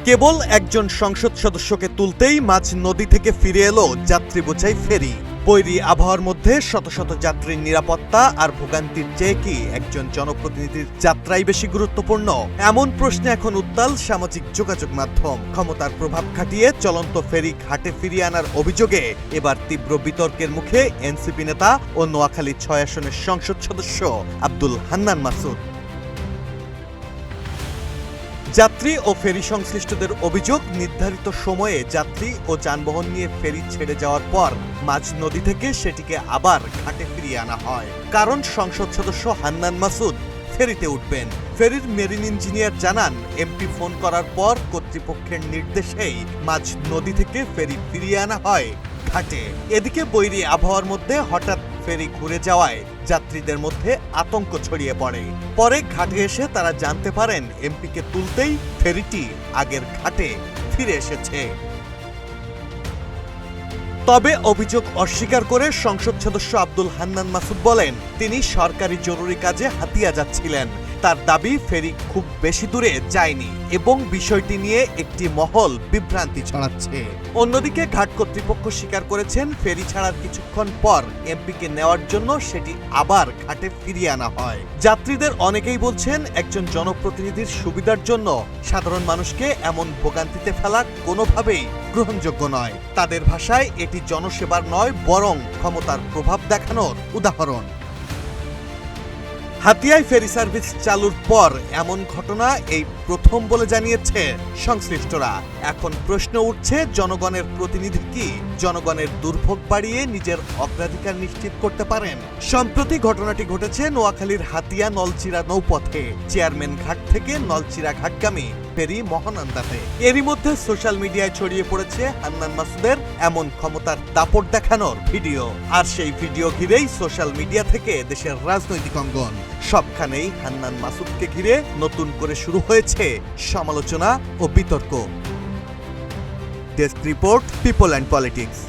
কেবল একজন সংসদ সদস্যকে তুলতেই মাঝ নদী থেকে ফিরে এলো যাত্রী বোঝাই ফেরি। বৈরী আবহাওয়ার মধ্যে শত শত যাত্রীর নিরাপত্তা আর ভোগান্তির চেয়ে কি একজন জনপ্রতিনিধির যাত্রাই বেশি গুরুত্বপূর্ণ? এমন প্রশ্নে এখন উত্তাল সামাজিক যোগাযোগ মাধ্যম। ক্ষমতার প্রভাব খাটিয়ে চলন্ত ফেরি ঘাটে ফিরিয়ে আনার অভিযোগে এবার তীব্র বিতর্কের মুখে এনসিপি নেতা ও নোয়াখালী ৬ আসনের সংসদ সদস্য আব্দুল হান্নান মাসুদ। যাত্রী ও ফেরি সংশ্লিষ্টদের অভিযোগ, নির্ধারিত সময়ে যাত্রী ও যানবাহন নিয়ে ফেরি ছেড়ে যাওয়ার পর মাঝ নদী থেকে সেটিকে আবার ঘাটে ফিরিয়ে আনা হয়। কারণ সংসদ সদস্য হান্নান মাসুদ ফেরিতে উঠবেন। ফেরির মেরিন ইঞ্জিনিয়ার জানান, এমপি ফোন করার পর কর্তৃপক্ষের নির্দেশেই মাঝ নদী থেকে ফেরি ফিরিয়ে আনা হয় ঘাটে। এদিকে বৈরী আবহাওয়ার মধ্যে হঠাৎ ফেরি ঘুরে যাওয়ায় যাত্রীদের মধ্যে আতঙ্ক ছড়িয়ে পড়ে। পরে ঘাটে এসে তারা জানতে পারেন এমপিকে তুলতেই ফেরিটি আগের ঘাটে ফিরে এসেছে। তবে অভিযোগ অস্বীকার করে সংসদ সদস্য আব্দুল হান্নান মাসুদ বলেন, তিনি সরকারি জরুরি কাজে হাতিয়া যাচ্ছিলেন। তার দাবি, ফেরি খুব বেশি দূরে যায়নি এবং বিষয়টি নিয়ে একটি মহল বিভ্রান্তি ছড়াচ্ছে। অন্যদিকে ঘাট কর্তৃপক্ষ স্বীকার করেছেন, ফেরি ছাড়ার কিছুক্ষণ পর এমপিকে নেওয়ার জন্য সেটি আবার ঘাটে ফিরিয়ে আনা হয়। যাত্রীদের অনেকেই বলছেন, একজন জনপ্রতিনিধির সুবিধার জন্য সাধারণ মানুষকে এমন ভোগান্তিতে ফেলা কোনোভাবেই গ্রহণযোগ্য নয়। তাদের ভাষায় এটি জনসেবার নয়, বরং ক্ষমতার প্রভাব দেখানোর উদাহরণ। হাতিয়ায় ফেরি সার্ভিস চালুর পর এমন ঘটনা এই প্রথম বলে জানিয়েছে সংশ্লিষ্টরা। এখন প্রশ্ন উঠছে, জনগণের প্রতিনিধি কি জনগণের দুর্ভোগ বাড়িয়ে নিজের অগ্রাধিকার নিশ্চিত করতে পারেন? সম্প্রতি ঘটনাটি ঘটেছে নোয়াখালীর হাতিয়া নলচিরা নৌপথে। চেয়ারম্যান ঘাট থেকে নলচিরা ঘাটগামী ফেরি মহানন্দাতে। এরই মধ্যে সোশ্যাল মিডিয়ায় ছড়িয়ে পড়েছে হান্নান মাসুদের এমন ক্ষমতার দাপট দেখানোর ভিডিও। আর সেই ভিডিও ঘিরেই সোশ্যাল মিডিয়া থেকে দেশের রাজনৈতিক অঙ্গন সবখানেই হান্নান মাসুদকে ঘিরে নতুন করে শুরু হয়েছে সমালোচনা ও বিতর্ক। Desk report, people and politics.